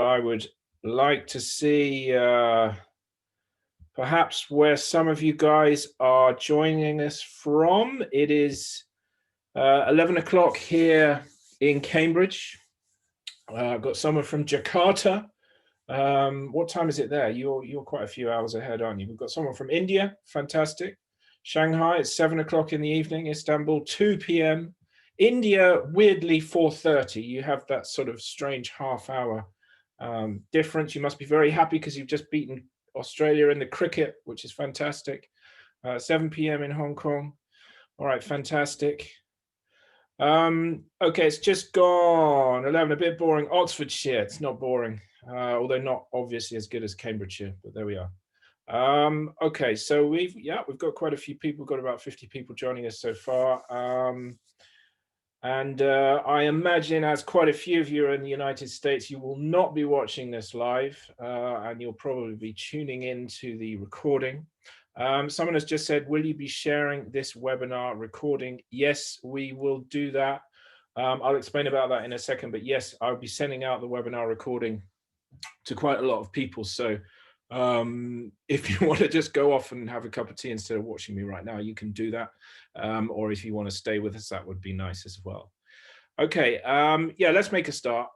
I would like to see perhaps where some of you guys are joining us from. It is 11 o'clock here in Cambridge. I've got someone from Jakarta. What time is it there? You're quite a few hours ahead, aren't you? We've got someone from India. Fantastic. Shanghai, it's 7 o'clock in the evening. Istanbul, 2 p.m. India, weirdly 4:30. You have that sort of strange half-hour difference. You must be very happy because you've just beaten Australia in the cricket, which is fantastic. 7 p.m. in Hong Kong. All right, fantastic. Okay, it's just gone 11, a bit boring. Oxfordshire, it's not boring, although not obviously as good as Cambridgeshire, but there we are. Okay, so we've got quite a few people. We've got about 50 people joining us so far. And I imagine, as quite a few of you are in the United States, you will not be watching this live, and you'll probably be tuning into the recording. Someone has just said, will you be sharing this webinar recording? Yes, we will do that. I'll explain about that in a second, but yes, I'll be sending out the webinar recording to quite a lot of people. So if you want to just go off and have a cup of tea instead of watching me right now, you can do that. Or if you want to stay with us, that would be nice as well. Okay, yeah, let's make a start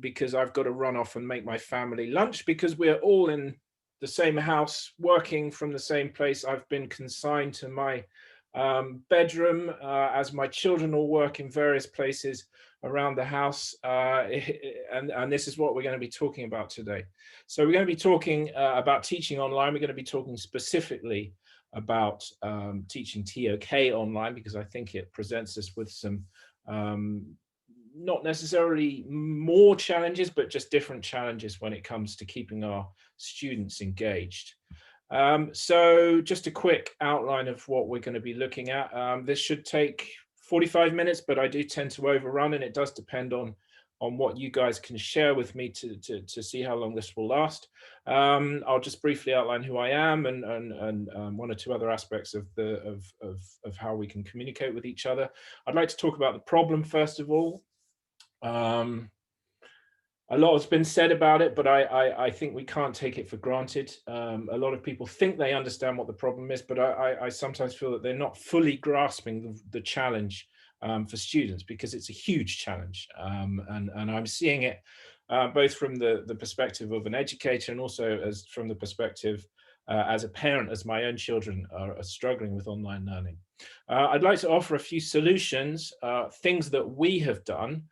because I've got to run off and make my family lunch because we're all in the same house, working from the same place. I've been consigned to my bedroom as my children all work in various places around the house, and this is what we're going to be talking about today. So we're going to be talking about teaching online. We're going to be talking specifically about teaching TOK online because I think it presents us with some not necessarily more challenges, but just different challenges when it comes to keeping our students engaged. So just a quick outline of what we're going to be looking at. This should take 45 minutes, but I do tend to overrun, and it does depend on what you guys can share with me to see how long this will last. I'll just briefly outline who I am and one or two other aspects of how we can communicate with each other. I'd like to talk about the problem first of all. A lot has been said about it, but I think we can't take it for granted. A lot of people think they understand what the problem is, but I sometimes feel that they're not fully grasping the challenge for students because it's a huge challenge. And I'm seeing it both from the perspective of an educator and also as from the perspective as a parent, as my own children are struggling with online learning. I'd like to offer a few solutions, things that we have done.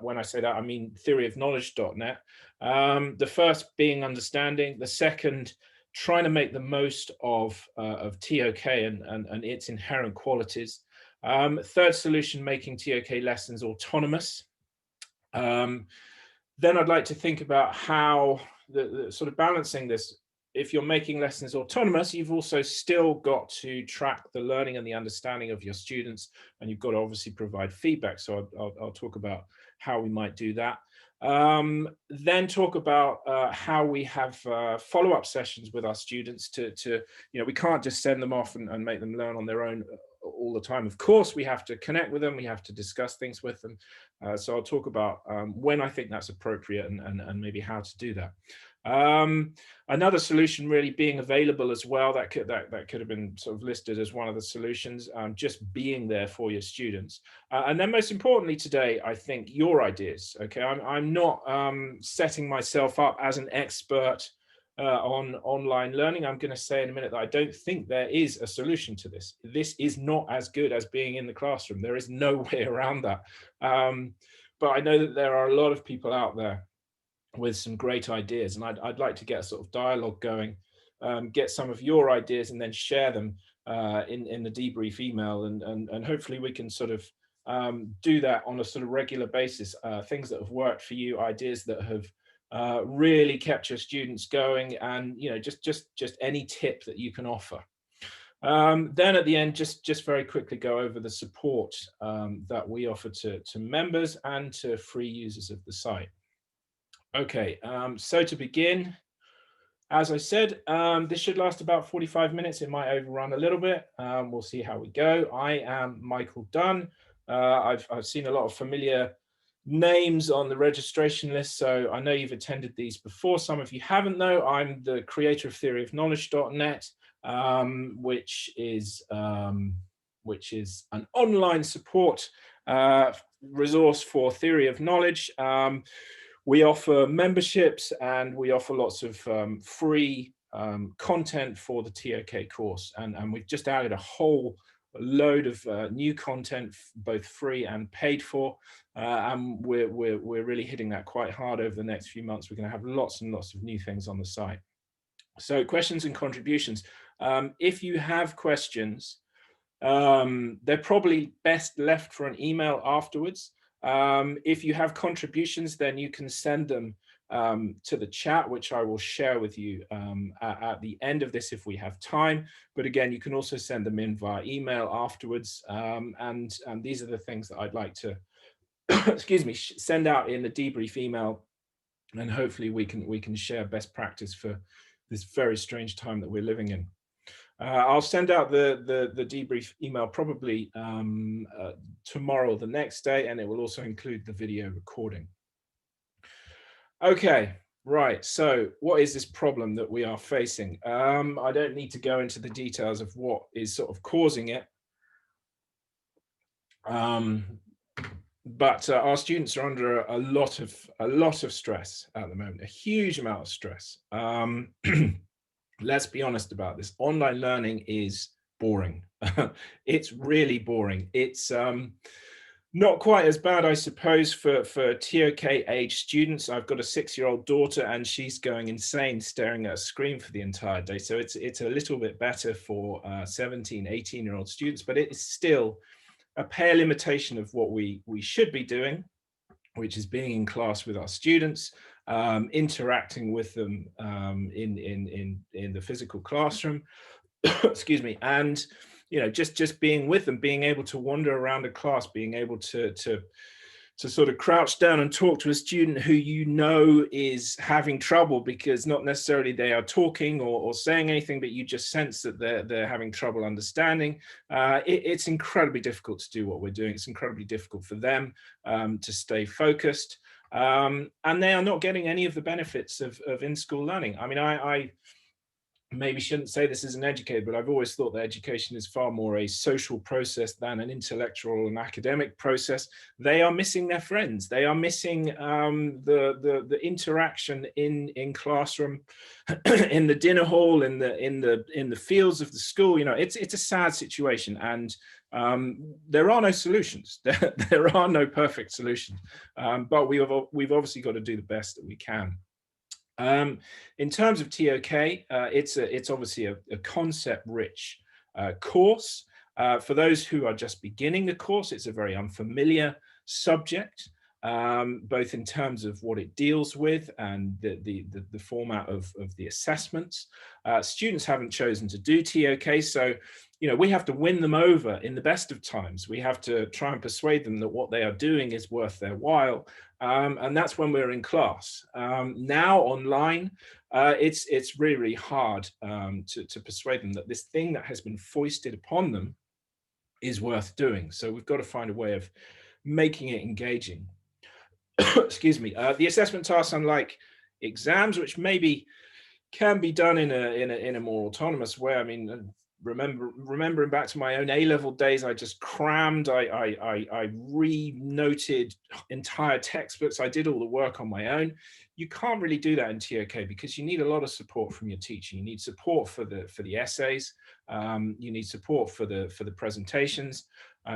When I say that, I mean theoryofknowledge.net. The first being understanding, the second, trying to make the most of TOK and its inherent qualities. Third solution, making TOK lessons autonomous. Then I'd like to think about how the sort of balancing this. If you're making lessons autonomous, you've also still got to track the learning and the understanding of your students, and you've got to obviously provide feedback. So I'll talk about how we might do that. Then talk about how we have follow-up sessions with our students to we can't just send them off and make them learn on their own all the time. Of course, we have to connect with them. We have to discuss things with them. So I'll talk about when I think that's appropriate and maybe how to do that. Another solution really being available as well, that could have been sort of listed as one of the solutions, just being there for your students. And then most importantly today, I think your ideas. Okay, I'm not setting myself up as an expert on online learning. I'm going to say in a minute that I don't think there is a solution to this. This is not as good as being in the classroom. There is no way around that. But I know that there are a lot of people out there with some great ideas, and I'd like to get a sort of dialogue going, get some of your ideas and then share them in the debrief email, and hopefully we can sort of do that on a sort of regular basis, things that have worked for you, ideas that have really kept your students going, and just any tip that you can offer. Then at the end, just very quickly go over the support that we offer to members and to free users of the site. Okay, so to begin, as I said, this should last about 45 minutes. It might overrun a little bit. We'll see how we go. I am Michael Dunn. I've seen a lot of familiar names on the registration list. So I know you've attended these before. Some of you haven't though. I'm the creator of theoryofknowledge.net, which is an online support resource for theory of knowledge. We offer memberships and we offer lots of free content for the TOK course. And we've just added a whole load of new content, both free and paid for. And we're really hitting that quite hard over the next few months. We're going to have lots and lots of new things on the site. So questions and contributions. If you have questions, they're probably best left for an email afterwards. If you have contributions, then you can send them to the chat, which I will share with you at the end of this if we have time. But again, you can also send them in via email afterwards. And these are the things that I'd like to, excuse me, send out in the debrief email. And hopefully we can share best practice for this very strange time that we're living in. I'll send out the debrief email probably tomorrow or the next day, and it will also include the video recording. Okay, right. So what is this problem that we are facing? I don't need to go into the details of what is sort of causing it. But our students are under a lot of stress at the moment, a huge amount of stress. Let's be honest about this. Online learning is boring. It's really boring. It's not quite as bad, I suppose, for TOK age students. I've got a 6-year-old daughter and she's going insane staring at a screen for the entire day. So it's a little bit better for 17, 18-year-old students, but it's still a pale imitation of what we should be doing, which is being in class with our students, interacting with them in the physical classroom, excuse me, and just being with them, being able to wander around a class, being able to sort of crouch down and talk to a student who is having trouble because not necessarily they are talking or saying anything, but you just sense that they're having trouble understanding. It's incredibly difficult to do what we're doing. It's incredibly difficult for them to stay focused. And they are not getting any of the benefits of in-school learning. I mean, I maybe shouldn't say this as an educator, but I've always thought that education is far more a social process than an intellectual and academic process. They are missing their friends. They are missing the interaction in classroom, in the dinner hall, in the fields of the school. It's a sad situation, and there are no solutions. There are no perfect solutions, but we've obviously got to do the best that we can. In terms of TOK, it's obviously a concept-rich course. For those who are just beginning the course, it's a very unfamiliar subject, both in terms of what it deals with and the format of the assessments. Students haven't chosen to do TOK, so we have to win them over in the best of times. We have to try and persuade them that what they are doing is worth their while. And that's when we're in class. Now online, it's really, really hard to persuade them that this thing that has been foisted upon them is worth doing. So we've got to find a way of making it engaging. Excuse me. The assessment tasks, unlike exams, which maybe can be done in a more autonomous way. I mean, remembering back to my own A-level days, I just crammed. I re-noted entire textbooks. I did all the work on my own. You can't really do that in TOK because you need a lot of support from your teacher. You need support for the essays. You need support for the presentations.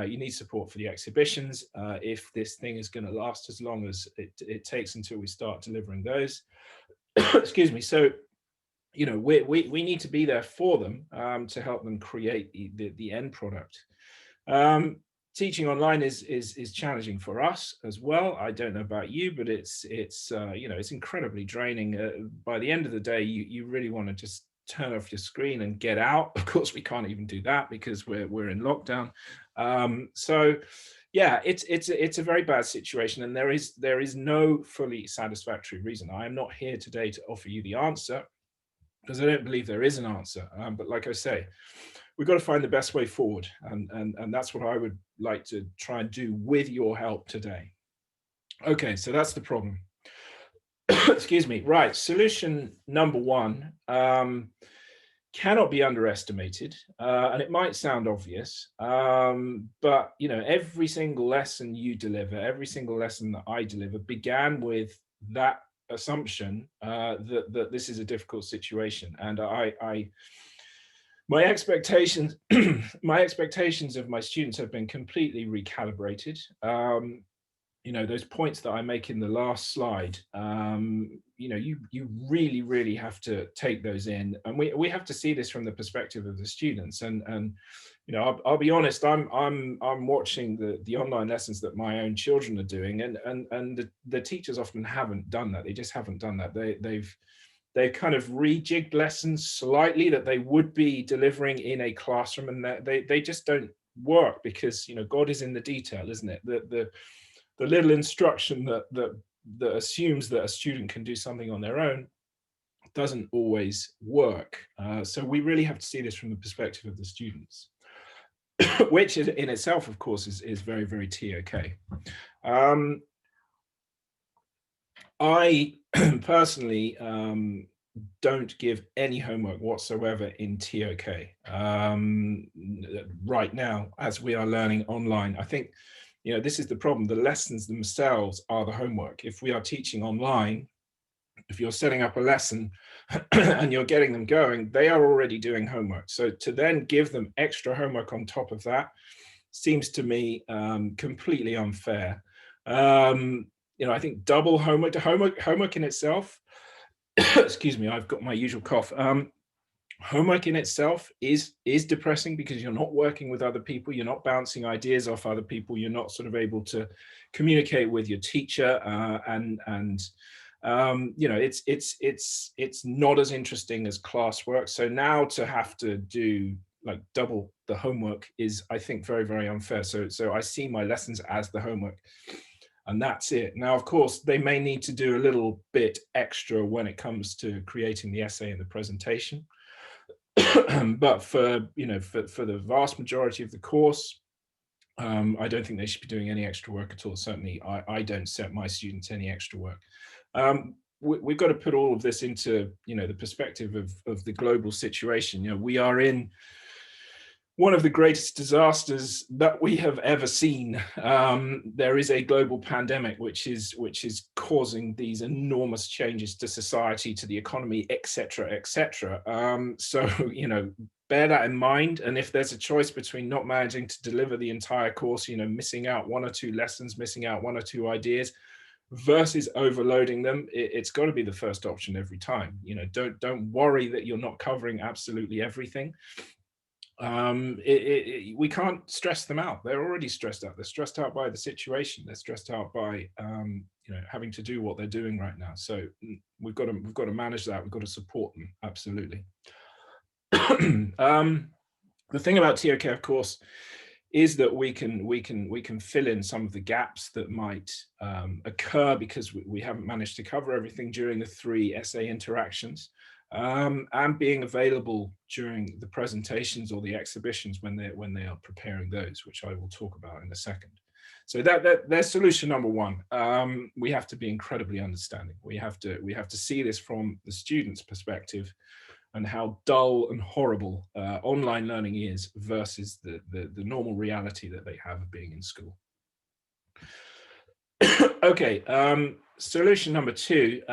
You need support for the exhibitions if this thing is going to last as long as it takes until we start delivering those. Excuse me. So we need to be there for them to help them create the end product. Teaching online is challenging for us as well. I don't know about you, but it's incredibly draining. By the end of the day, you really want to just turn off your screen and get out. Of course, we can't even do that because we're in lockdown. So yeah, it's a very bad situation, and there is no fully satisfactory reason. I am not here today to offer you the answer, because I don't believe there is an answer. But like I say, we've got to find the best way forward. And that's what I would like to try and do with your help today. Okay, so that's the problem. Excuse me. Right, solution number one cannot be underestimated, and it might sound obvious, but every single lesson you deliver, every single lesson that I deliver, began with that assumption that this is a difficult situation, and my expectations, my expectations of my students have been completely recalibrated. Those points that I make in the last slide, you really have to take those in, and we have to see this from the perspective of the students. And I'll be honest, I'm watching the online lessons that my own children are doing, and the teachers often haven't done that. They just haven't done that. They've kind of rejigged lessons slightly that they would be delivering in a classroom, and they just don't work, because God is in the detail, isn't it? The little instruction that assumes that a student can do something on their own doesn't always work. So we really have to see this from the perspective of the students, which in itself, of course, is very, very TOK. I personally don't give any homework whatsoever in TOK right now, as we are learning online. I think this is the problem. The lessons themselves are the homework. If we are teaching online, if you're setting up a lesson and you're getting them going, they are already doing homework. So to then give them extra homework on top of that seems to me completely unfair. I think double homework in itself, excuse me, I've got my usual cough. Homework in itself is depressing, because you're not working with other people, you're not bouncing ideas off other people, you're not sort of able to communicate with your teacher, it's not as interesting as classwork. So now to have to do like double the homework is, I think, very, very unfair. So I see my lessons as the homework, and that's it. Now, of course, they may need to do a little bit extra when it comes to creating the essay and the presentation. But for the vast majority of the course, I don't think they should be doing any extra work at all. Certainly, I don't set my students any extra work. We've got to put all of this into the perspective of the global situation. We are in one of the greatest disasters that we have ever seen. There is a global pandemic which is causing these enormous changes to society, to the economy, etc., etc. So bear that in mind. And if there's a choice between not managing to deliver the entire course, missing out one or two lessons, missing out one or two ideas, versus overloading them, it's got to be the first option every time. Don't worry that you're not covering absolutely everything. We can't stress them out. They're already stressed out. They're stressed out by the situation. They're stressed out by having to do what they're doing right now. So we've got to manage that. We've got to support them, absolutely. The thing about TOK, of course, is that we can fill in some of the gaps that might occur because we haven't managed to cover everything during the 3 essay interactions. And being available during the presentations or the exhibitions when they are preparing those, which I will talk about in a second. So that's solution number one. We have to be incredibly understanding. We have to see this from the student's perspective, and how dull and horrible online learning is versus the normal reality that they have of being in school. Okay, solution number 2.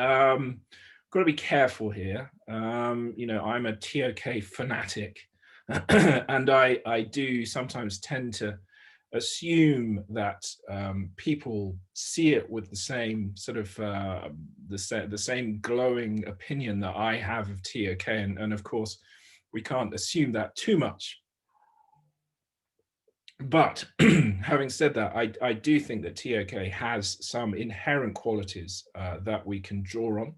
Got to be careful here. I'm a TOK fanatic, and I do sometimes tend to assume that people see it with the same sort of the same glowing opinion that I have of TOK, and of course we can't assume that too much. But having said that, I do think that TOK has some inherent qualities that we can draw on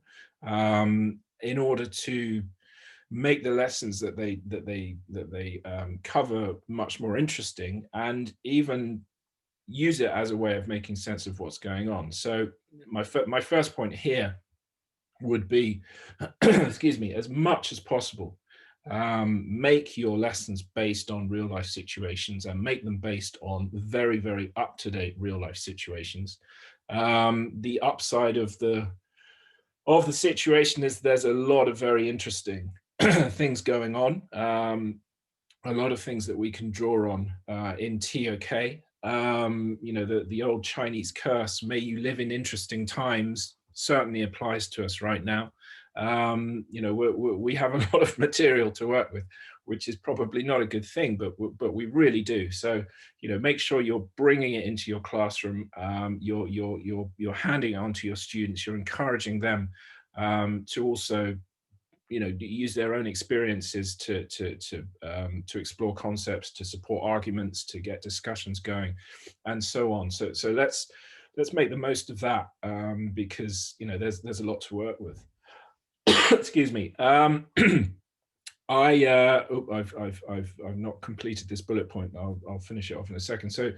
in order to make the lessons that they cover much more interesting, and even use it as a way of making sense of what's going on. So my first point here would be, excuse me, as much as possible, make your lessons based on real life situations, and make them based on very, very up-to-date real life situations. The upside of the situation is there's a lot of very interesting things going on. A lot of things that we can draw on in TOK. You know, the old Chinese curse, may you live in interesting times, certainly applies to us right now. You know, we have a lot of material to work with, which is probably not a good thing, but we really do. So, you know, make sure you're bringing it into your classroom. You're handing it on to your students. You're encouraging them to also, you know, use their own experiences to explore concepts, to support arguments, to get discussions going, and so on. So let's make the most of that, because, you know, there's a lot to work with. Excuse me. I've not completed this bullet point. I'll finish it off in a second. So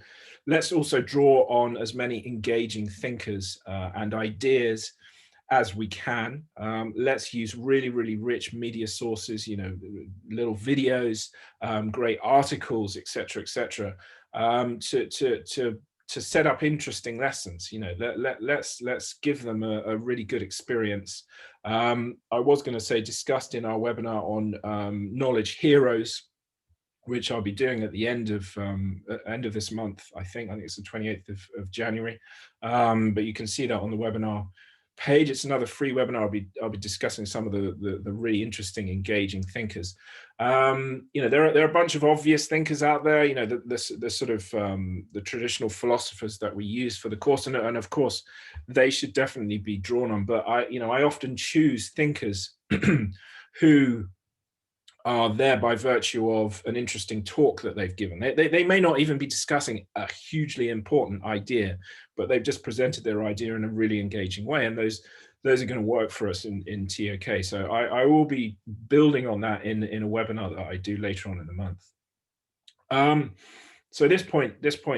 let's also draw on as many engaging thinkers and ideas as we can. Let's use really, really rich media sources, you know, little videos, great articles, etc., to set up interesting lessons. You know, let's give them a really good experience. I was going to say, discussed in our webinar on knowledge heroes, which I'll be doing at the end of this month. I think it's the 28th of January. But you can see that on the webinar page. It's another free webinar. I'll be discussing some of the really interesting, engaging thinkers. You know, there are a bunch of obvious thinkers out there. You know, the sort of the traditional philosophers that we use for the course, and of course, they should definitely be drawn on. But I often choose thinkers who are there by virtue of an interesting talk that they've given. They may not even be discussing a hugely important idea, but they've just presented their idea in a really engaging way, and those are going to work for us in TOK. So I will be building on that in a webinar that I do later on in the month. So this point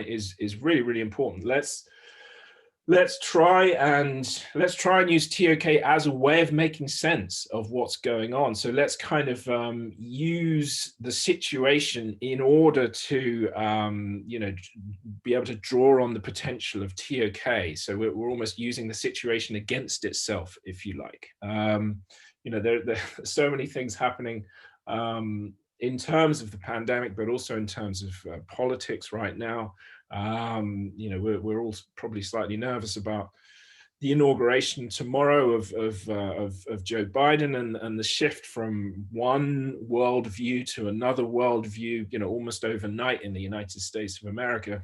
is really, really important. Let's try and use TOK as a way of making sense of what's going on. So let's kind of use the situation in order to you know, be able to draw on the potential of TOK. So we're almost using the situation against itself, if you like. You know, there are so many things happening in terms of the pandemic, but also in terms of politics right now. You know, we're all probably slightly nervous about the inauguration tomorrow of Joe Biden, and the shift from one worldview to another worldview, you know, almost overnight in the United States of America.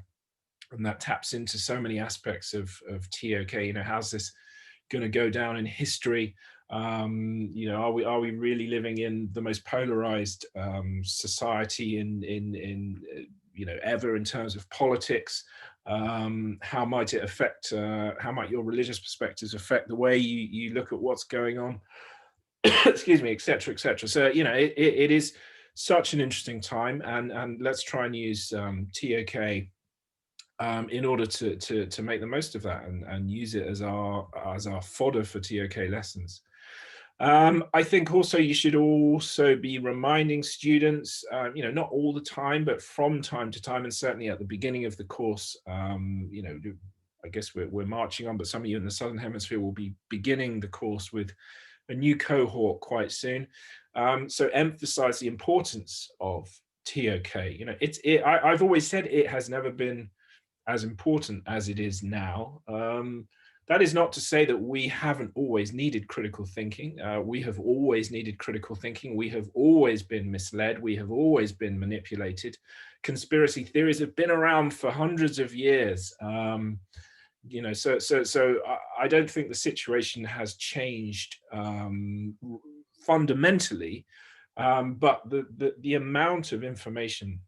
And that taps into so many aspects of TOK. You know, how's this going to go down in history? You know, are we really living in the most polarized society in you know, ever, in terms of politics? How might it affect, how might your religious perspectives affect the way you look at what's going on? Excuse me, etc., etc. So, you know, it is such an interesting time, and let's try and use TOK in order to make the most of that, and use it as our fodder for TOK lessons. I think also you should also be reminding students, you know, not all the time, but from time to time, and certainly at the beginning of the course. You know, I guess we're marching on, but some of you in the Southern Hemisphere will be beginning the course with a new cohort quite soon. So emphasize the importance of TOK. You know, I've always said it has never been as important as it is now. That is not to say that we haven't always needed critical thinking. We have always needed critical thinking. We have always been misled. We have always been manipulated. Conspiracy theories have been around for hundreds of years. You know, so I don't think the situation has changed fundamentally, but the amount of information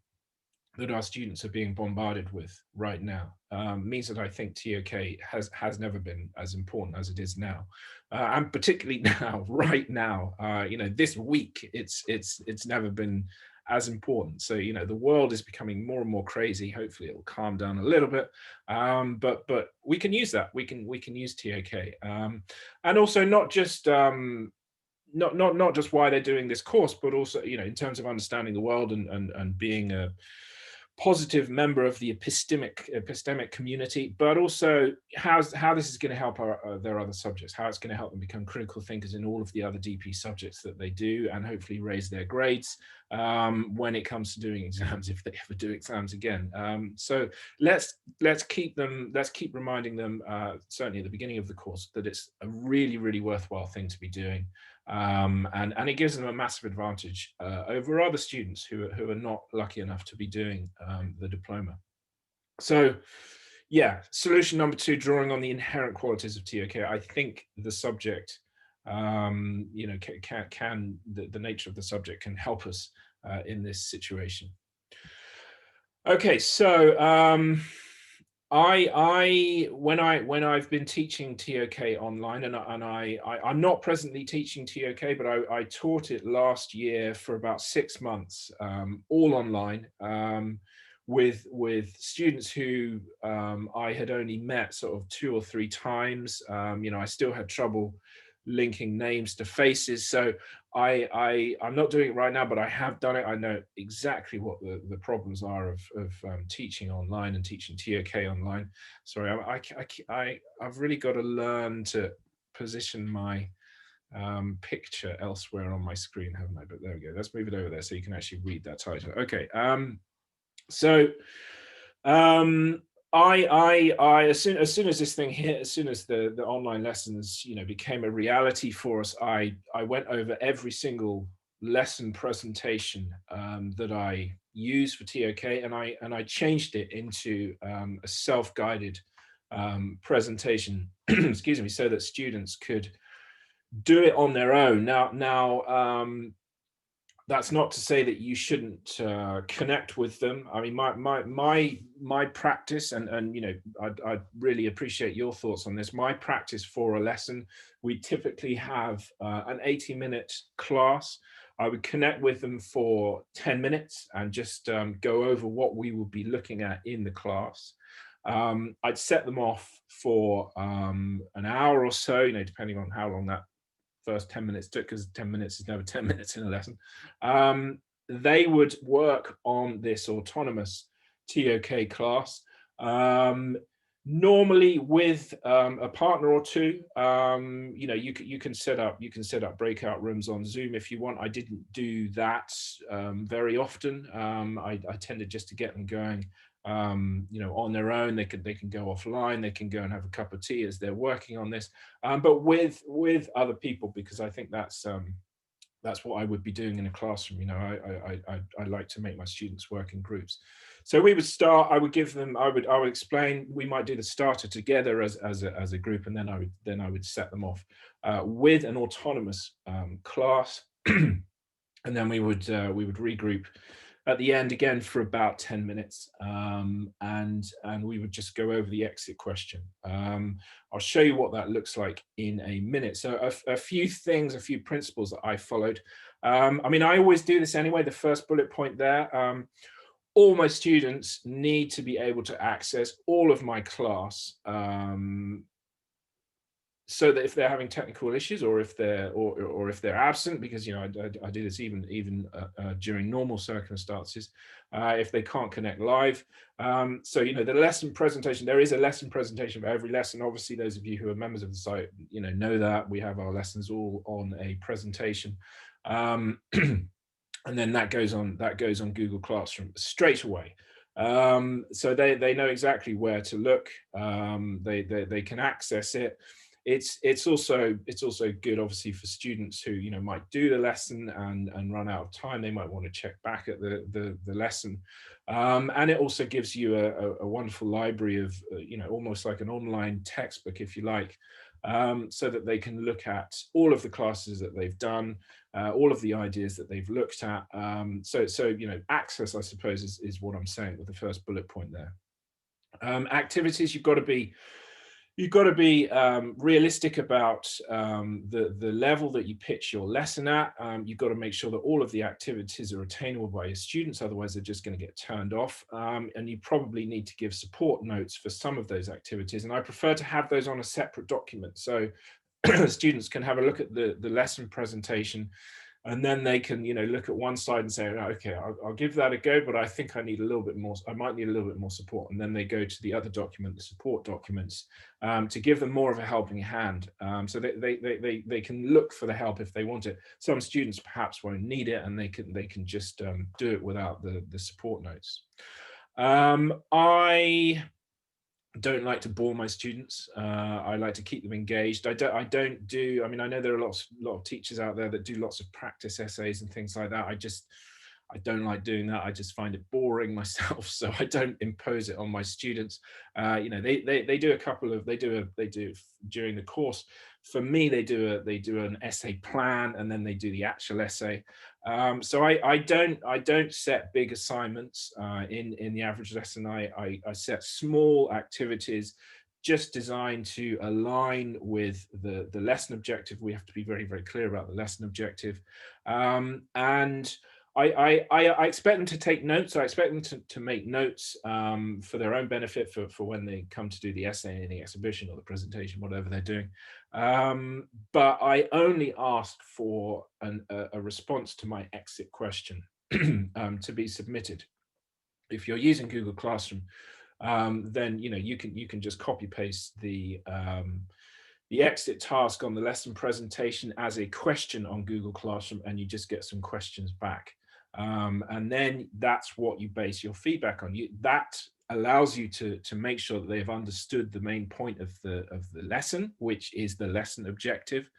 that our students are being bombarded with right now means that I think TOK has never been as important as it is now, and particularly now, right now. You know, this week it's never been as important. So, you know, the world is becoming more and more crazy. Hopefully, it'll calm down a little bit, but we can use that. We can use TOK, and also not just. Not just why they're doing this course, but also, you know, in terms of understanding the world and being a positive member of the epistemic community, but also how this is going to help their other subjects, how it's going to help them become critical thinkers in all of the other DP subjects that they do, and hopefully raise their grades when it comes to doing exams, if they ever do exams again. So let's keep reminding them, certainly at the beginning of the course, that it's a really, really worthwhile thing to be doing. And it gives them a massive advantage over other students who are not lucky enough to be doing the diploma. So yeah, solution number 2, drawing on the inherent qualities of TOK. I think the subject, you know, the nature of the subject can help us in this situation. Okay, so when I've been teaching TOK online, and I'm not presently teaching TOK, but I taught it last year for about 6 months, all online, with students who I had only met sort of 2 or 3 times. You know, I still had trouble linking names to faces, so I'm not doing it right now, but I have done it. I know exactly what the problems are of teaching online and teaching TOK online. Sorry, I've really got to learn to position my picture elsewhere on my screen, haven't I? But there we go. Let's move it over there so you can actually read that title. Okay. So as soon as this thing hit, as soon as the online lessons, you know, became a reality for us, I went over every single lesson presentation that I use for TOK, and I changed it into a self-guided presentation, excuse me, so that students could do it on their own. Now, that's not to say that you shouldn't connect with them. I mean, my practice, and you know, I'd really appreciate your thoughts on this. My practice for a lesson, we typically have an 80-minute class. I would connect with them for 10 minutes and just go over what we will be looking at in the class. I'd set them off for an hour or so, you know, depending on how long that first 10 minutes took, because 10 minutes is never 10 minutes in a lesson. They would work on this autonomous TOK class, normally with a partner or two. You know, you can set up breakout rooms on Zoom if you want. I didn't do that very often. I tended just to get them going you know, on their own. They can go offline, they can go and have a cup of tea as they're working on this, but with other people, because I think that's what I would be doing in a classroom. You know, I like to make my students work in groups. So we would start, I would give them, I would explain, we might do the starter together as a group, and then I would set them off with an autonomous class, and then we would regroup at the end again for about 10 minutes, and we would just go over the exit question. I'll show you what that looks like in a minute. So a few things, a few principles that I followed. I mean, I always do this anyway. The first bullet point there, all my students need to be able to access all of my class, so that if they're having technical issues, or if they're absent, because, you know, I do this even during normal circumstances, if they can't connect live. So, you know, the lesson presentation, there is a lesson presentation for every lesson. Obviously, those of you who are members of the site, you know that we have our lessons all on a presentation, and then that goes on Google Classroom straight away. So they know exactly where to look. They can access it. It's also good, obviously, for students who, you know, might do the lesson and run out of time. They might want to check back at the lesson, and it also gives you a wonderful library of you know, almost like an online textbook, if you like, so that they can look at all of the classes that they've done, all of the ideas that they've looked at. So you know, access, I suppose, is what I'm saying with the first bullet point there. Activities, you've got to be realistic about the level that you pitch your lesson at. You've got to make sure that all of the activities are attainable by your students, otherwise they're just going to get turned off. And you probably need to give support notes for some of those activities, and I prefer to have those on a separate document, so students can have a look at the lesson presentation, And then they can, look at one side and say, "Oh, okay, I'll give that a go, but I think I need a little bit more, I might need a little bit more support." And then they go to the other document, the support documents, to give them more of a helping hand. So they can look for the help if they want it. Some students perhaps won't need it, and they can just do it without the support notes. I don't like to bore my students. I like to keep them engaged. I don't do, I mean, I know there are a lot of teachers out there that do lots of practice essays and things like that. I don't like doing that. I just find it boring myself, so I don't impose it on my students. They do a couple of, they do during the course. For me, they do an essay plan, and then they do the actual essay. So I don't set big assignments in the average lesson. I set small activities just designed to align with the lesson objective. We have to be very, very clear about the lesson objective. And I expect them to take notes. I expect them to make notes for their own benefit, for when they come to do the essay in the exhibition or the presentation, whatever they're doing. But I only ask for a response to my exit question to be submitted. If you're using Google Classroom, then you can just copy paste the exit task on the lesson presentation as a question on Google Classroom, and you just get some questions back. And then that's what you base your feedback on. That allows you to make sure that they've understood the main point of the lesson, which is the lesson objective.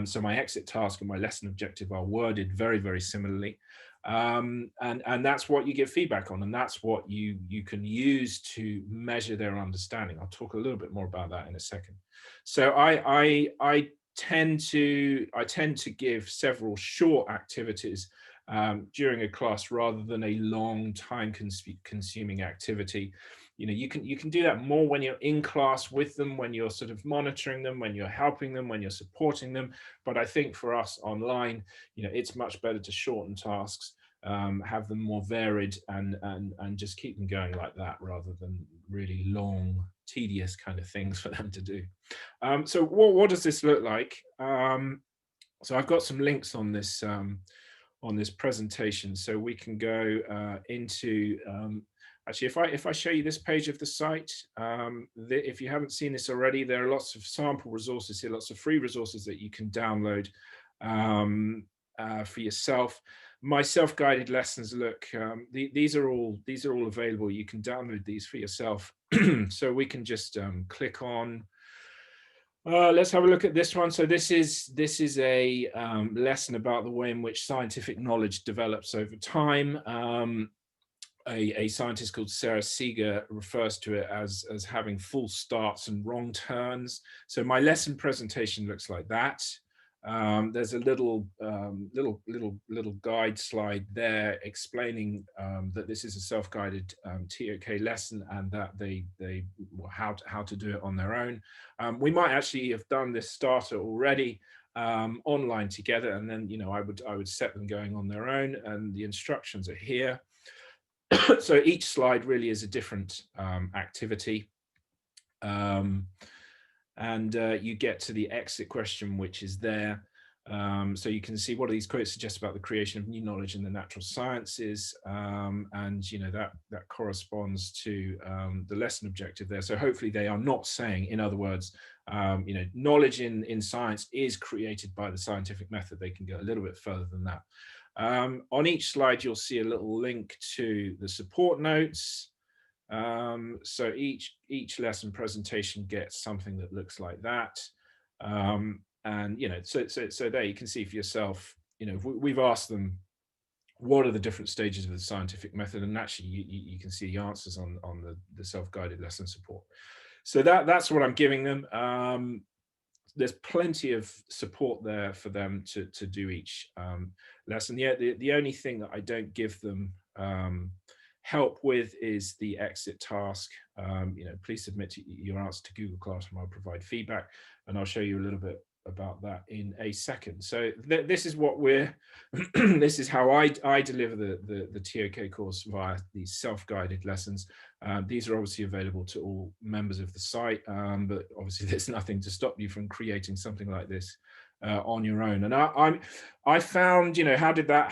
So my exit task and my lesson objective are worded very, very similarly. And that's what you give feedback on, and that's what you can use to measure their understanding. I'll talk a little bit more about that in a second. So I tend to give several short activities during a class rather than a long time consuming activity. You can do that more when you're in class with them, when you're sort of monitoring them, when you're helping them, when you're supporting them. But I think for us online, it's much better to shorten tasks, have them more varied, and just keep them going like that, rather than really long, tedious kind of things for them to do. So what does this look like? So I've got some links on this presentation, so we can go into actually, if I show you this page of the site, if you haven't seen this already, there are lots of sample resources here, lots of free resources that you can download for yourself. My self-guided lessons, look, these are all available. You can download these for yourself. So we can just click on. Let's have a look at this one. So this is a lesson about the way in which scientific knowledge develops over time. A scientist called Sarah Seeger refers to it as having false starts and wrong turns. So my lesson presentation looks like that. There's a little guide slide there explaining that this is a self-guided TOK lesson, and that how to do it on their own. We might actually have done this starter already online together, and then I would set them going on their own, and the instructions are here. So each slide really is a different activity. And you get to the exit question, which is there. So you can see what these quotes suggest about the creation of new knowledge in the natural sciences, and that corresponds to the lesson objective there. So hopefully they are not saying, in other words, knowledge in science is created by the scientific method. They can go a little bit further than that. On each slide, you'll see a little link to the support notes. So each lesson presentation gets something that looks like that. And so there you can see for yourself, we've asked them what are the different stages of the scientific method, and actually you can see the answers on the self-guided lesson support. So that's what I'm giving them. There's plenty of support there for them to do each lesson. The only thing that I don't give them help with is the exit task. Please submit your answer to Google Classroom. I'll provide feedback, and I'll show you a little bit about that in a second. So this is what this is how I deliver the TOK course via these self-guided lessons. These are obviously available to all members of the site, but obviously there's nothing to stop you from creating something like this on your own. And I found, you know, how did that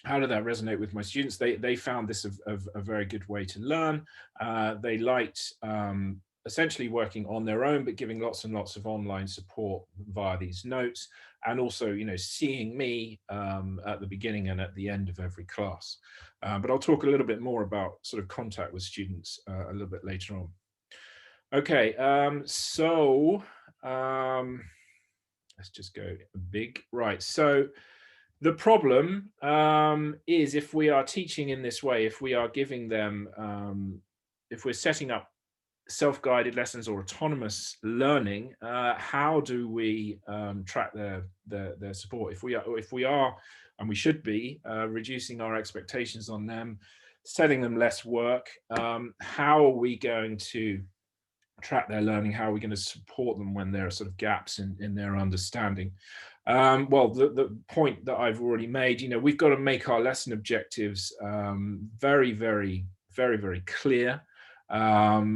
resonate with my students? They found this a very good way to learn. They liked essentially working on their own, but giving lots and lots of online support via these notes, and also, you know, seeing me at the beginning and at the end of every class. But I'll talk a little bit more about sort of contact with students a little bit later on. Okay, let's just go big. Right, so the problem is, if we are teaching in this way, if we are giving them, if we're setting up self-guided lessons or autonomous learning, how do we track their support? If we are, and we should be, reducing our expectations on them, setting them less work, how are we going to track their learning? How are we going to support them when there are sort of gaps in their understanding? Well, the point that I've already made, you know, we've got to make our lesson objectives very, very, very, very clear.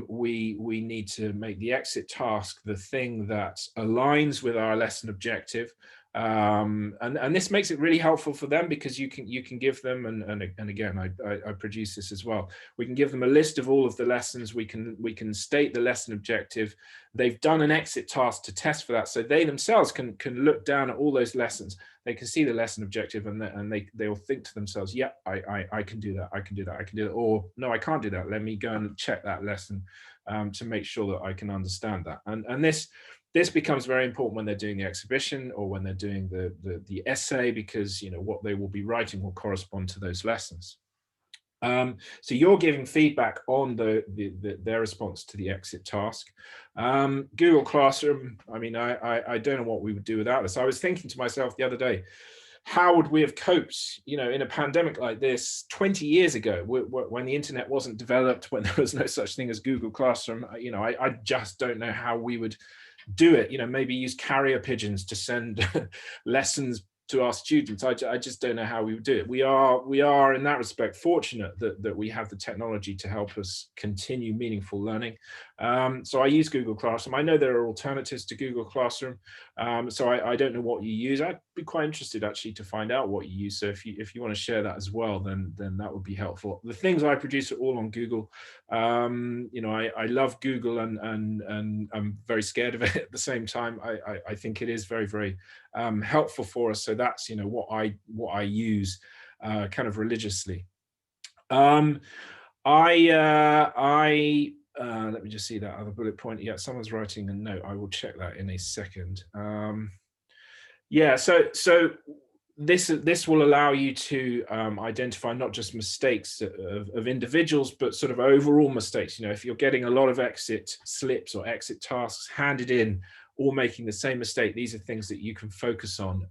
We need to make the exit task the thing that aligns with our lesson objective. And this makes it really helpful for them, because you can give them, and again, I produce this as well. We can give them a list of all of the lessons. We can state the lesson objective. They've done an exit task to test for that, so they themselves can look down at all those lessons. They can see the lesson objective, and they will think to themselves, yeah, I can do that, I can do that, I can do that, or no, I can't do that. Let me go and check that lesson to make sure that I can understand that. And this becomes very important when they're doing the exhibition or when they're doing the essay, because, you know, what they will be writing will correspond to those lessons. So you're giving feedback on their response to the exit task. Google Classroom, I mean, I don't know what we would do without this. I was thinking to myself the other day, how would we have coped, you know, in a pandemic like this 20 years ago, when the internet wasn't developed, when there was no such thing as Google Classroom? You know, I just don't know how we would do it. You know, maybe use carrier pigeons to send lessons to our students. I just don't know how we would do it. We are in that respect fortunate that we have the technology to help us continue meaningful learning. So I use Google Classroom. I know there are alternatives to Google Classroom, so I don't know what you use. I'd be quite interested actually to find out what you use. So if you want to share that as well, then that would be helpful. The things I produce are all on Google. You know, I love Google, and I'm very scared of it at the same time. I think it is very, very helpful for us. So that's, you know, what I use kind of religiously. Let me just see that other bullet point. Yeah, someone's writing a note. I will check that in a second. Yeah, so this will allow you to identify not just mistakes of individuals, but sort of overall mistakes. You know, if you're getting a lot of exit slips or exit tasks handed in, all making the same mistake, these are things that you can focus on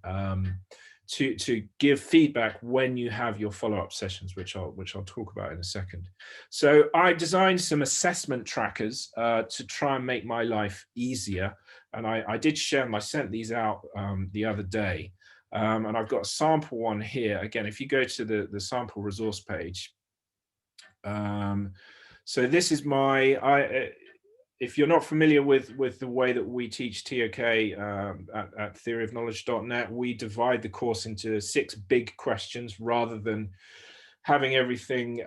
to give feedback when you have your follow-up sessions, which I'll talk about in a second. So I designed some assessment trackers to try and make my life easier, and I did share them. I sent these out the other day, and I've got a sample one here. Again, if you go to the sample resource page, so this is my if you're not familiar with the way that we teach TOK at theoryofknowledge.net, we divide the course into 6 big questions rather than having everything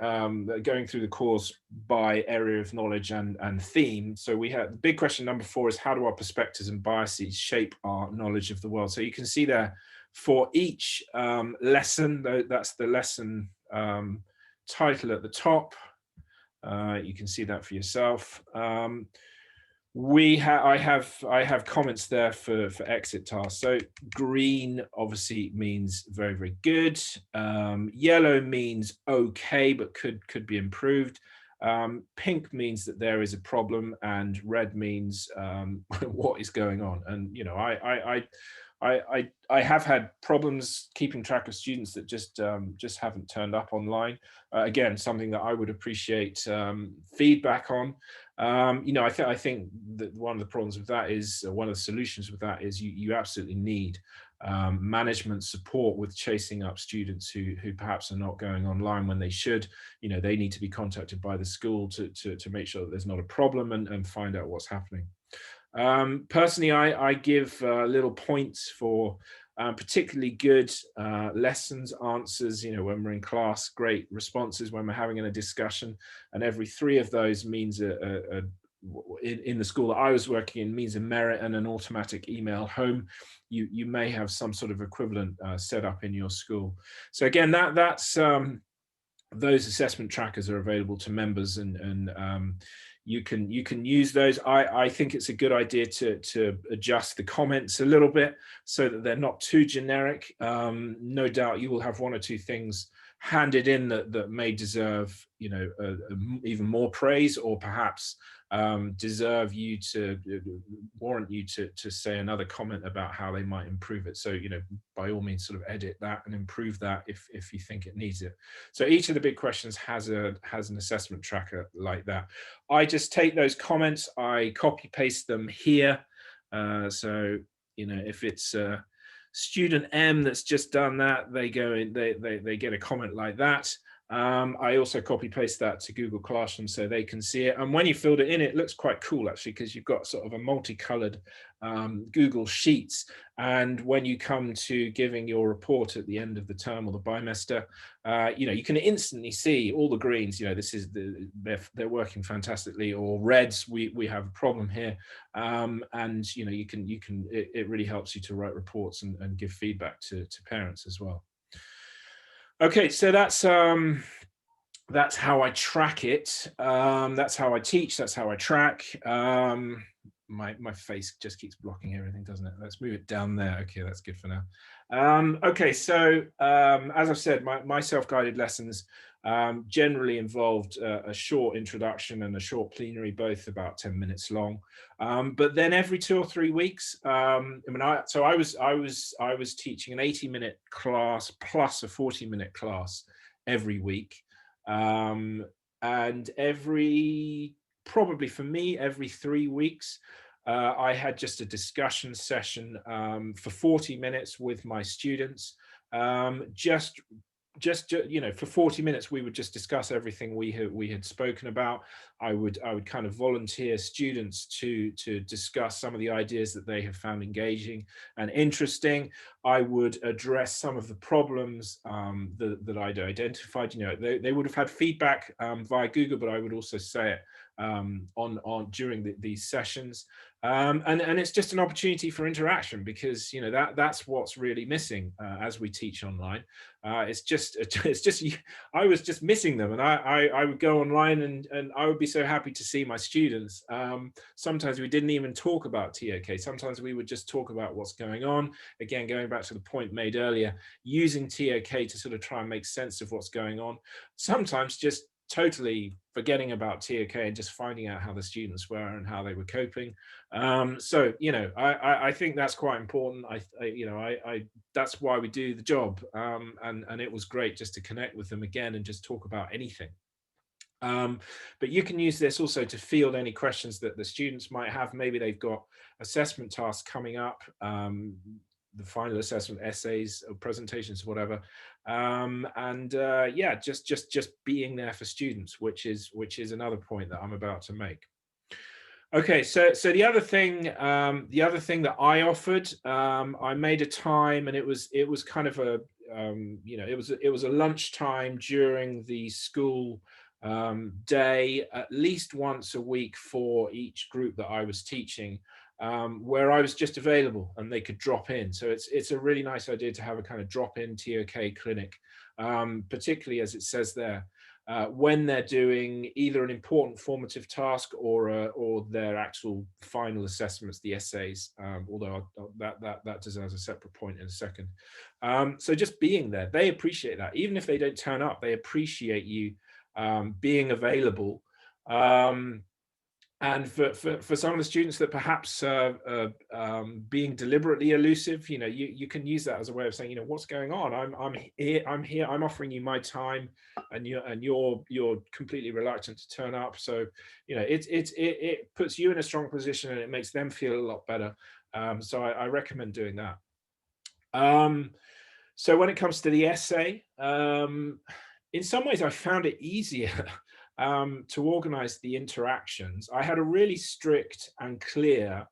going through the course by area of knowledge and theme. So we have the big question number 4 is, how do our perspectives and biases shape our knowledge of the world? So you can see there for each lesson, that's the lesson title at the top. You can see that for yourself. I have comments there for exit tasks. So green obviously means very, very good. Yellow means okay, but could be improved. Pink means that there is a problem, and red means what is going on. And you know, I have had problems keeping track of students that just haven't turned up online. Again, something that I would appreciate feedback on. You know, I think that one of the problems with that is, one of the solutions with that is, you absolutely need management support with chasing up students who perhaps are not going online when they should. You know, they need to be contacted by the school to make sure that there's not a problem and find out what's happening. Personally, I give little points for particularly good lessons, answers, when we're in class, great responses when we're having a discussion. And every 3 of those means in the school that I was working in, means a merit and an automatic email home. You may have some sort of equivalent set up in your school. So again, that's those assessment trackers are available to members, and you can use those. I think it's a good idea to adjust the comments a little bit so that they're not too generic. No doubt you will have 1 or 2 things handed in that may deserve, even more praise, or perhaps deserve you to warrant you to say another comment about how they might improve it. So, by all means, sort of edit that and improve that if you think it needs it. So each of the big questions has an assessment tracker like that. I just take those comments, I copy paste them here. So, if it's student M that's just done that, they go in, they get a comment like that. I also copy paste that to Google Classroom so they can see it. And when you filled it in, it looks quite cool actually, because you've got sort of a multicolored Google Sheets. And when you come to giving your report at the end of the term or the bimester, you can instantly see all the greens. This is they're working fantastically, or reds, we have a problem here. And it really helps you to write reports and give feedback to parents as well. Okay, so that's how I track it. That's how I teach. That's how I track. My face just keeps blocking everything, doesn't it? Let's move it down there. Okay, that's good for now. Okay, so as I've said, my self-guided lessons generally involved a short introduction and a short plenary, both about 10 minutes long. But then every 2 or 3 weeks, I was teaching an 80-minute class plus a 40-minute class every week. And probably for me, every 3 weeks, I had just a discussion session for 40 minutes with my students. For 40 minutes, we would just discuss everything we had spoken about. I would kind of volunteer students to discuss some of the ideas that they have found engaging and interesting. I would address some of the problems that I'd identified. They would have had feedback via Google, but I would also say it during these sessions. And it's just an opportunity for interaction, because that's what's really missing as we teach online. It's just I was just missing them, and I would go online and I would be so happy to see my students. Sometimes we didn't even talk about TOK. Sometimes we would just talk about what's going on. Again, going back to the point made earlier, using TOK to sort of try and make sense of what's going on. Sometimes just totally forgetting about TOK and just finding out how the students were and how they were coping. So I think that's quite important. That's why we do the job, and it was great just to connect with them again and just talk about anything. But you can use this also to field any questions that the students might have. Maybe they've got assessment tasks coming up, the final assessment, essays or presentations, whatever. Just being there for students, which is another point that I'm about to make. Okay, so the other thing that I offered, I made a time, and it was kind of a it was a lunchtime during the school day, at least once a week for each group that I was teaching, where I was just available and they could drop in. So it's a really nice idea to have a kind of drop-in TOK clinic, particularly as it says there. When they're doing either an important formative task or their actual final assessments, the essays, although that deserves a separate point in a second. So just being there, they appreciate that. Even if they don't turn up, they appreciate you being available. And for some of the students that perhaps being deliberately elusive, you can use that as a way of saying, what's going on? I'm here. I'm offering you my time, and you're completely reluctant to turn up. So it puts you in a strong position, and it makes them feel a lot better. So I recommend doing that. So when it comes to the essay, in some ways I found it easier to organize the interactions. I had a really strict and clear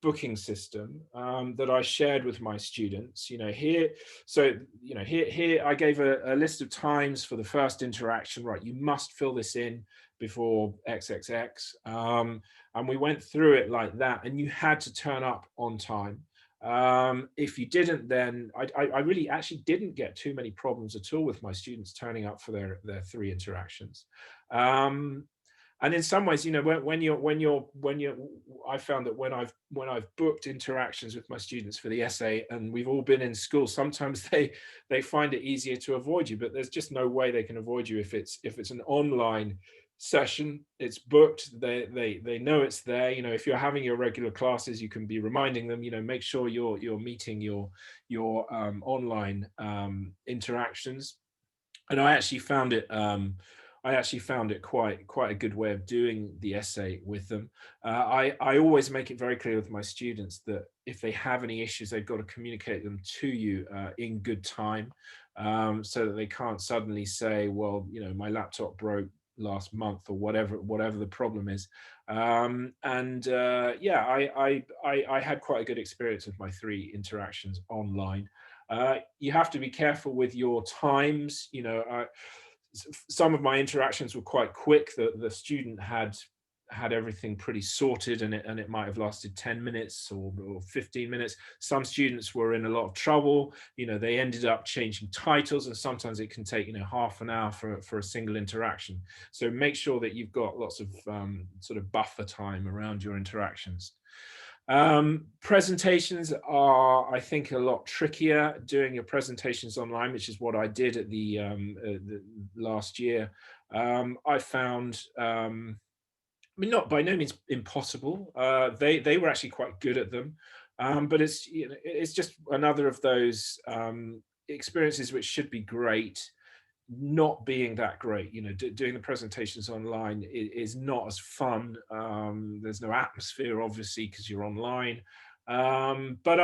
booking system that I shared with my students. Here, so here I gave a list of times for the first interaction. Right, you must fill this in before XXX, and we went through it like that. And you had to turn up on time. If you didn't, then I really actually didn't get too many problems at all with my students turning up for their 3 interactions. Um, and in some ways, I found that when I've booked interactions with my students for the essay, and we've all been in school, sometimes they find it easier to avoid you, but there's just no way they can avoid you. If it's an online session, it's booked, they know it's there. If you're having your regular classes, you can be reminding them, make sure you're meeting your online interactions. And I actually found it quite a good way of doing the essay with them. I always make it very clear with my students that if they have any issues, they've got to communicate them to you in good time, so that they can't suddenly say, well, my laptop broke last month, or whatever the problem is. And yeah, I had quite a good experience with my 3 interactions online. You have to be careful with your times. Some of my interactions were quite quick. The student had everything pretty sorted, and it might have lasted 10 minutes or 15 minutes. Some students were in a lot of trouble. They ended up changing titles, and sometimes it can take half an hour for a single interaction. So make sure that you've got lots of sort of buffer time around your interactions. Presentations are, I think, a lot trickier. Doing your presentations online, which is what I did at the last year, I found, I mean, not by no means impossible. They were actually quite good at them, but it's just another of those experiences which should be great, not being that great. Doing the presentations online is not as fun. There's no atmosphere, obviously, because you're online. But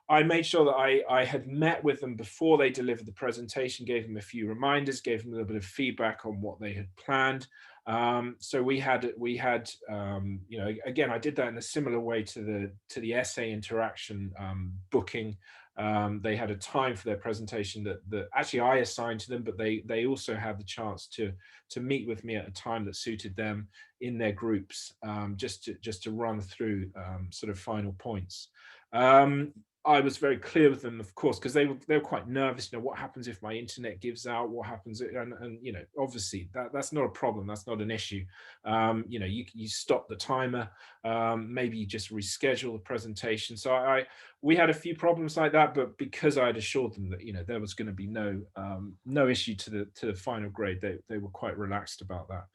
I made sure that I had met with them before they delivered the presentation, gave them a few reminders, gave them a little bit of feedback on what they had planned. So we had again, I did that in a similar way to the essay interaction booking. They had a time for their presentation that actually I assigned to them, but they also had the chance to meet with me at a time that suited them in their groups, just to run through sort of final points. I was very clear with them, of course, because they were quite nervous. What happens if my internet gives out? What happens? And obviously that's not a problem. That's not an issue. You stop the timer. Maybe you just reschedule the presentation. So we had a few problems like that, but because I had assured them that there was going to be no issue to the final grade, they were quite relaxed about that.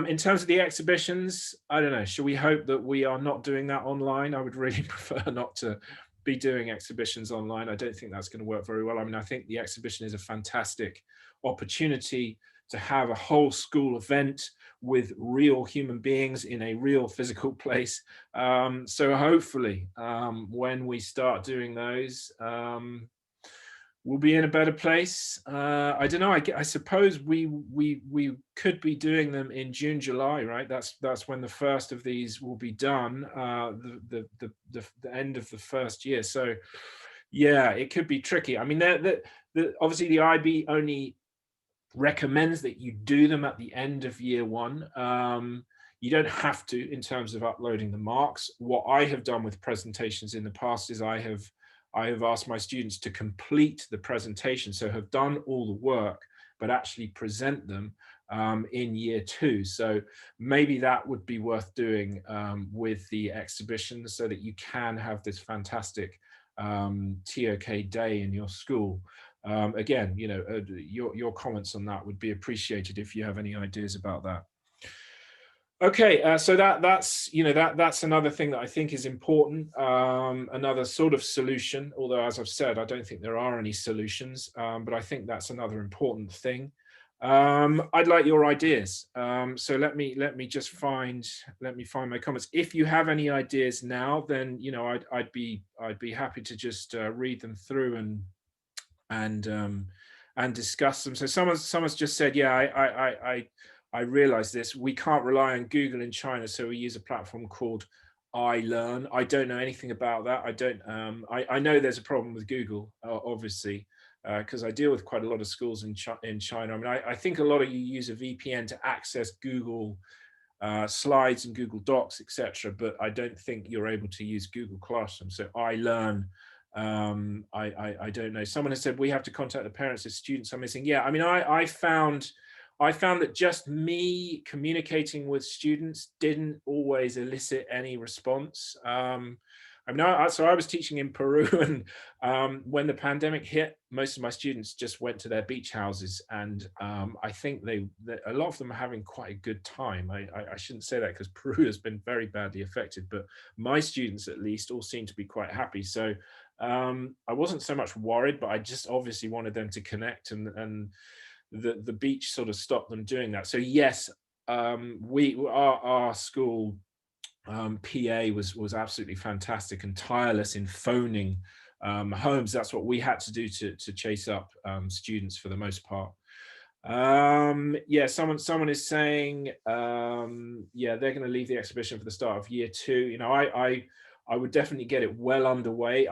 In terms of the exhibitions, I don't know. Should we hope that we are not doing that online? I would really prefer not to be doing exhibitions online. I don't think that's going to work very well. I mean, I think the exhibition is a fantastic opportunity to have a whole school event with real human beings in a real physical place. So hopefully, when we start doing those, we'll be in a better place. I don't know. I suppose we could be doing them in June, July, right? That's when the first of these will be done. The end of the first year. So yeah, it could be tricky. I mean, obviously the IB only recommends that you do them at the end of year 1. You don't have to in terms of uploading the marks. What I have done with presentations in the past is I have asked my students to complete the presentation, so have done all the work, but actually present them in year 2. So maybe that would be worth doing with the exhibition, so that you can have this fantastic TOK day in your school. Again, your comments on that would be appreciated if you have any ideas about that. Okay, so that's another thing that I think is important. Another sort of solution, although as I've said, I don't think there are any solutions, but I think that's another important thing. I'd like your ideas. So let me find my comments. If you have any ideas now, then I'd be happy to just read them through and discuss them. So someone's just said, yeah, I realize this. We can't rely on Google in China, so we use a platform called I learn. I don't know anything about that. I don't. I know there's a problem with Google, obviously, because I deal with quite a lot of schools in China. I mean, I think a lot of you use a VPN to access Google slides and Google Docs, etc. But I don't think you're able to use Google Classroom. So I learn. I don't know. Someone has said we have to contact the parents if students are missing. Yeah, I mean, I found that just me communicating with students didn't always elicit any response. I mean, so I was teaching in Peru, and when the pandemic hit, most of my students just went to their beach houses, and I think a lot of them are having quite a good time. I shouldn't say that because Peru has been very badly affected, but my students at least all seem to be quite happy. So I wasn't so much worried, but I just obviously wanted them to connect, and the beach sort of stopped them doing that. So yes, our school PA was absolutely fantastic and tireless in phoning homes. That's what we had to do to chase up students for the most part. Yeah, someone is saying, yeah, they're going to leave the exhibition for the start of year 2. You know, I would definitely get it well underway.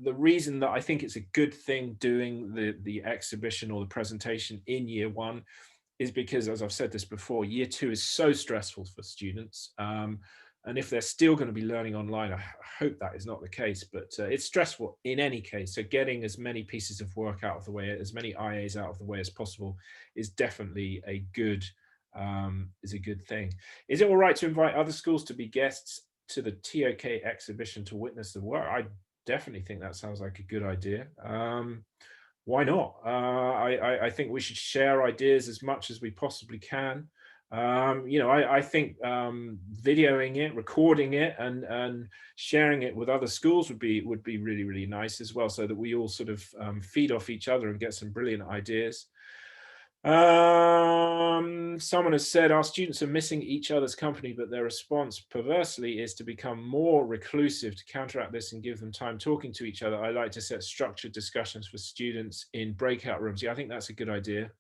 The reason that I think it's a good thing doing the exhibition or the presentation in year 1 is because, as I've said this before, year 2 is so stressful for students. And if they're still going to be learning online, I hope that is not the case, but it's stressful in any case. So getting as many pieces of work out of the way, as many IAs out of the way as possible is definitely is a good thing. Is it all right to invite other schools to be guests to the TOK exhibition to witness the work? I definitely think that sounds like a good idea. Why not? I think we should share ideas as much as we possibly can. You know, I think videoing it, recording it, and sharing it with other schools would be really, really nice as well, so that we all sort of feed off each other and get some brilliant ideas. Someone has said our students are missing each other's company, but their response perversely is to become more reclusive. To counteract this and give them time talking to each other, I like to set structured discussions for students in breakout rooms. Yeah, I think that's a good idea.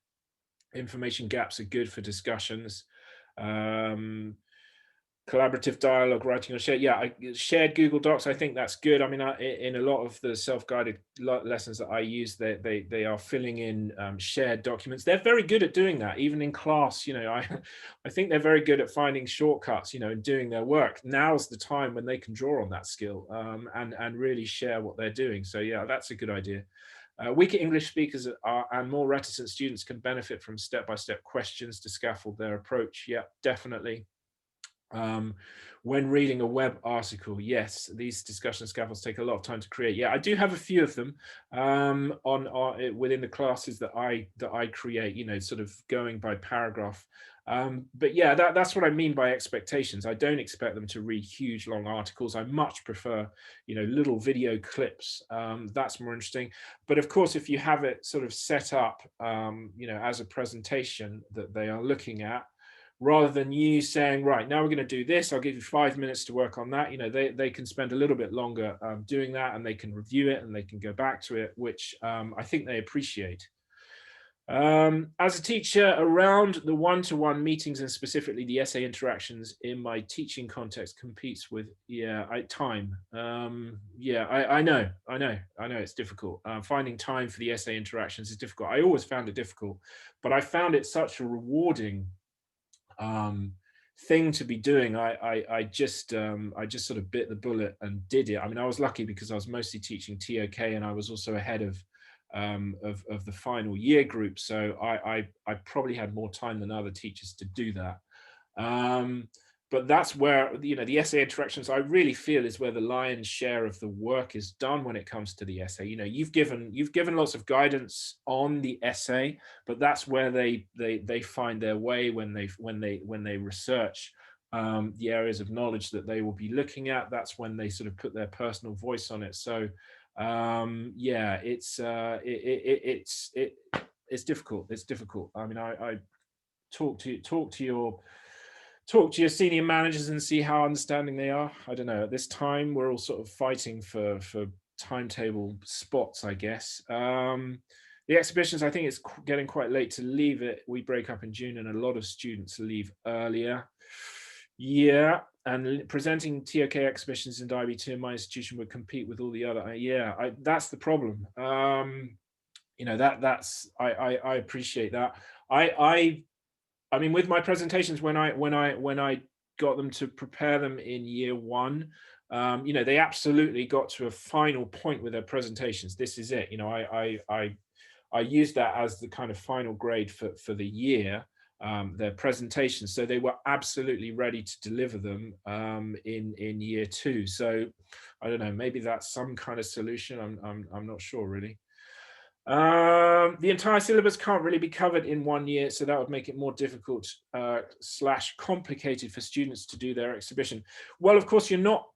Information gaps are good for discussions. Collaborative dialogue, writing on shared. Yeah, shared Google Docs. I think that's good. I mean, in a lot of the self-guided lessons that I use, they are filling in shared documents. They're very good at doing that, even in class. You know, I think they're very good at finding shortcuts. You know, and doing their work. Now's the time when they can draw on that skill and really share what they're doing. So yeah, that's a good idea. Weaker English speakers and more reticent students can benefit from step-by-step questions to scaffold their approach. Yeah, definitely. When reading a web article, yes, these discussion scaffolds take a lot of time to create. Yeah, I do have a few of them within the classes that I create, you know, sort of going by paragraph. But yeah, that's what I mean by expectations. I don't expect them to read huge long articles. I much prefer, you know, little video clips. That's more interesting. But of course, if you have it sort of set up, you know, as a presentation that they are looking at, rather than you saying, right, now we're going to do this, I'll give you 5 minutes to work on that. You know, they can spend a little bit longer doing that, and they can review it and they can go back to it, which I think they appreciate. As a teacher, around the one-to-one meetings and specifically the essay interactions in my teaching context competes with time. Yeah, I know it's difficult. Finding time for the essay interactions is difficult. I always found it difficult, but I found it such a rewarding um, thing to be doing. I just sort of bit the bullet and did it. I mean, I was lucky because I was mostly teaching TOK, and I was also ahead of the final year group, so I probably had more time than other teachers to do that. But that's where, you know, the essay interactions, I really feel, is where the lion's share of the work is done when it comes to the essay. You know, you've given lots of guidance on the essay, but that's where they find their way when they research the areas of knowledge that they will be looking at. That's when they sort of put their personal voice on it. So yeah, it's difficult. It's difficult. I mean, I talk to your senior managers and see how understanding they are. I don't know. At this time, we're all sort of fighting for timetable spots, I guess. The exhibitions, I think it's getting quite late to leave it. We break up in June, and a lot of students leave earlier. Yeah, and presenting TOK exhibitions in IB2 in my institution would compete with all the other. Yeah, that's the problem. You know, that's I appreciate that. I I mean, with my presentations, when I got them to prepare them in year one, you know, they absolutely got to a final point with their presentations. This is it. You know, I used that as the kind of final grade for the year, their presentations. So they were absolutely ready to deliver them in year two. So I don't know, maybe that's some kind of solution. I'm not sure really. The entire syllabus can't really be covered in one year, so that would make it more difficult slash complicated for students to do their exhibition. Well, of course, you're not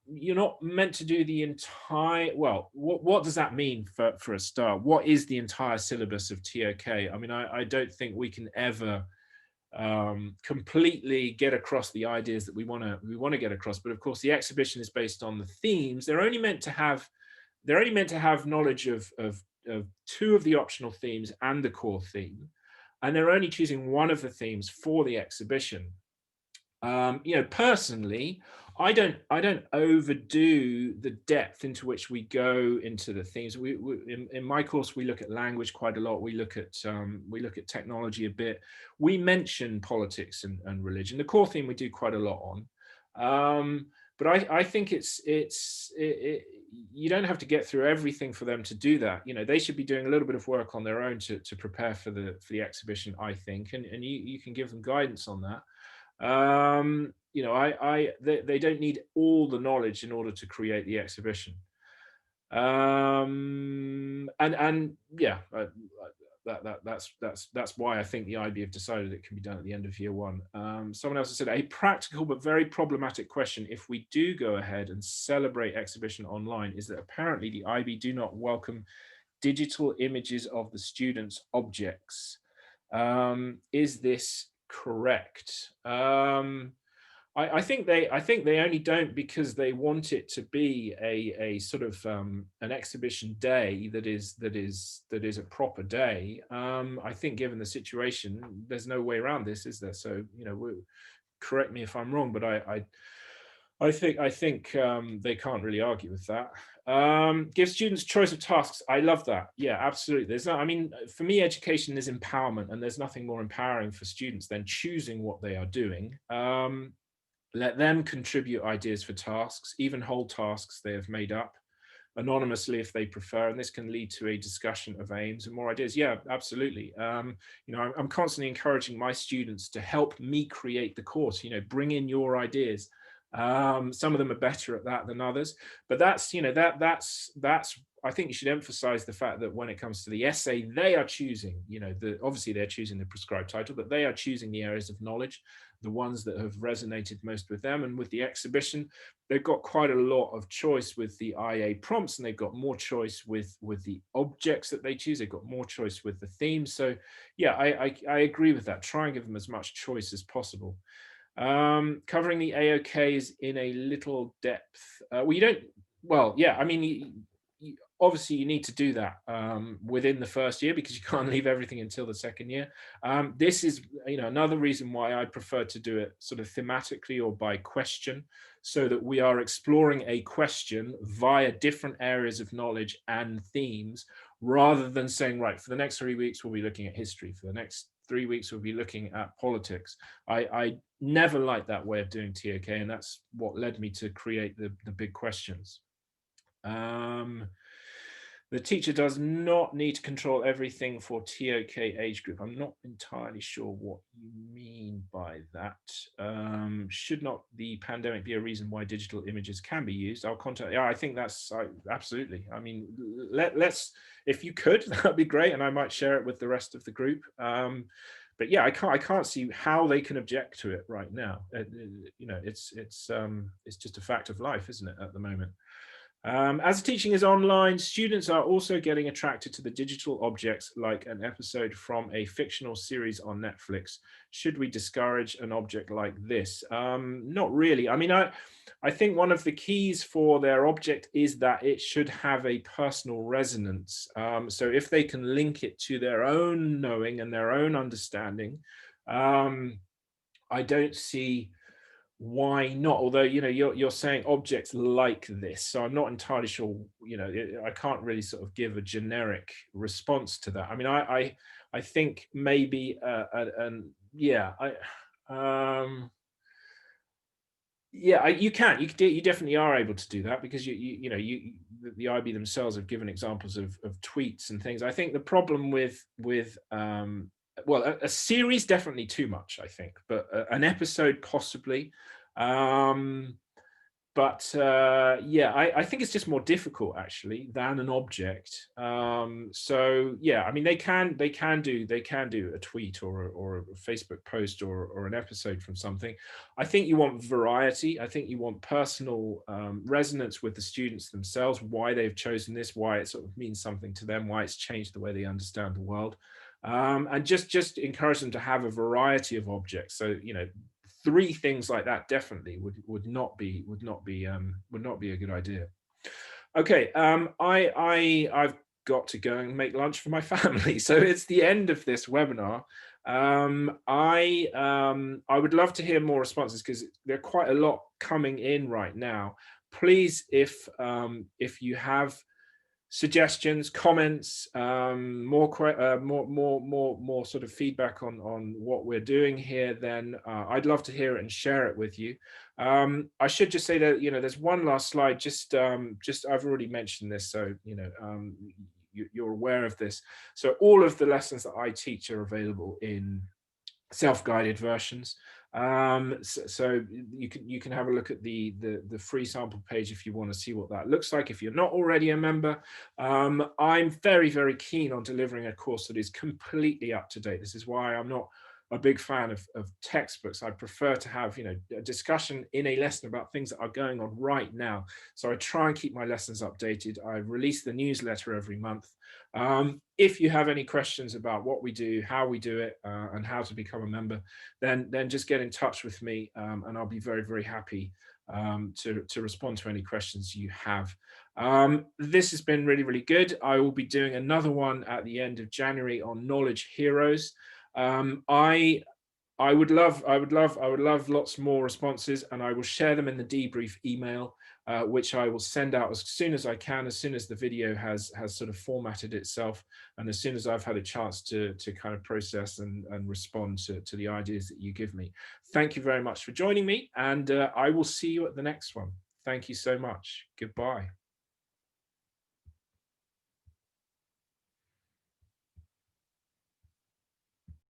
meant to do the entire. Well, what does that mean for a start? What is the entire syllabus of TOK? I mean, I don't think we can ever completely get across the ideas that we want to get across. But of course, the exhibition is based on the themes. They're only meant to have knowledge of two of the optional themes and the core theme, and they're only choosing one of the themes for the exhibition. You know, personally, I don't overdo the depth into which we go into the themes. In my course we look at language quite a lot. We look at technology a bit. We mention politics and religion. The core theme we do quite a lot on. But I think you don't have to get through everything for them to do that. You know, they should be doing a little bit of work on their own to prepare for the exhibition, I think, and you can give them guidance on that. You know, they don't need all the knowledge in order to create the exhibition. And yeah, that's why I think the IB have decided it can be done at the end of year one. Someone else has said a practical but very problematic question. If we do go ahead and celebrate exhibition online, is that apparently the IB do not welcome digital images of the students' objects. Is this correct? I think they only don't because they want it to be a sort of an exhibition day that is a proper day. I think given the situation, there's no way around this, is there? So you know, correct me if I'm wrong, but I think they can't really argue with that. Give students choice of tasks. I love that. Yeah, absolutely. There's no, I mean, for me, education is empowerment, and there's nothing more empowering for students than choosing what they are doing. Let them contribute ideas for tasks, even whole tasks they have made up anonymously if they prefer, and this can lead to a discussion of aims and more ideas. Yeah, absolutely. You know, I'm constantly encouraging my students to help me create the course. You know, bring in your ideas. Some of them are better at that than others, but that's, you know, that's I think you should emphasize the fact that when it comes to the essay, they are choosing, you know, obviously they're choosing the prescribed title, but they are choosing the areas of knowledge, the ones that have resonated most with them. And with the exhibition, they've got quite a lot of choice with the IA prompts, and they've got more choice with the objects that they choose. They've got more choice with the themes. So yeah, I agree with that. Try and give them as much choice as possible. Covering the AOKs in a little depth. Well, you don't. Well, yeah. I mean, obviously you need to do that within the first year, because you can't leave everything until the second year. This is, you know, another reason why I prefer to do it sort of thematically or by question, so that we are exploring a question via different areas of knowledge and themes, rather than saying, right, for the next 3 weeks we'll be looking at history, for the next 3 weeks we'll be looking at politics. I never liked that way of doing TOK, and that's what led me to create the big questions. The teacher does not need to control everything for TOK age group. I'm not entirely sure what you mean by that. Should not the pandemic be a reason why digital images can be used? I'll contact. Yeah, I think that's absolutely. I mean, let's, if you could, that'd be great, and I might share it with the rest of the group. But yeah, I can't see how they can object to it right now. You know, it's just a fact of life, isn't it, at the moment? As teaching is online, students are also getting attracted to the digital objects, like an episode from a fictional series on Netflix. Should we discourage an object like this? Not really. I mean, I think one of the keys for their object is that it should have a personal resonance. So if they can link it to their own knowing and their own understanding, I don't see why not? Although, you know, you're saying objects like this, so I'm not entirely sure, you know, I can't really sort of give a generic response to that. I mean, I think maybe and yeah, yeah, you definitely are able to do that, because you know, the IB themselves have given examples of tweets and things. I think the problem with well, a series definitely too much, I think, but an episode possibly. Um, but yeah, I think it's just more difficult actually than an object. So yeah, I mean, they can do a tweet or a Facebook post or an episode from something. I think you want variety. I think you want personal resonance with the students themselves, why they've chosen this, why it sort of means something to them, why it's changed the way they understand the world. And just encourage them to have a variety of objects. So, you know, three things like that definitely would not be a good idea. Okay, I've got to go and make lunch for my family, so it's the end of this webinar. I would love to hear more responses, because there are quite a lot coming in right now. Please, if you have suggestions, comments, more sort of feedback on what we're doing here, then I'd love to hear it and share it with you. I should just say that, you know, there's one last slide. Just I've already mentioned this, so you know, you're aware of this. So all of the lessons that I teach are available in self-guided versions. So you can have a look at the free sample page if you want to see what that looks like. If you're not already a member, I'm very keen on delivering a course that is completely up to date. This is why I'm not a big fan of textbooks. I prefer to have, you know, a discussion in a lesson about things that are going on right now. So I try and keep my lessons updated. I release the newsletter every month. If you have any questions about what we do, how we do it, and how to become a member, then just get in touch with me, and I'll be very happy to respond to any questions you have. This has been really good. I will be doing another one at the end of January on knowledge heroes. I would love lots more responses, and I will share them in the debrief email, which I will send out as soon as I can, as soon as the video has sort of formatted itself, and as soon as I've had a chance to kind of process and respond to the ideas that you give me. Thank you very much for joining me, and I will see you at the next one. Thank you so much. Goodbye.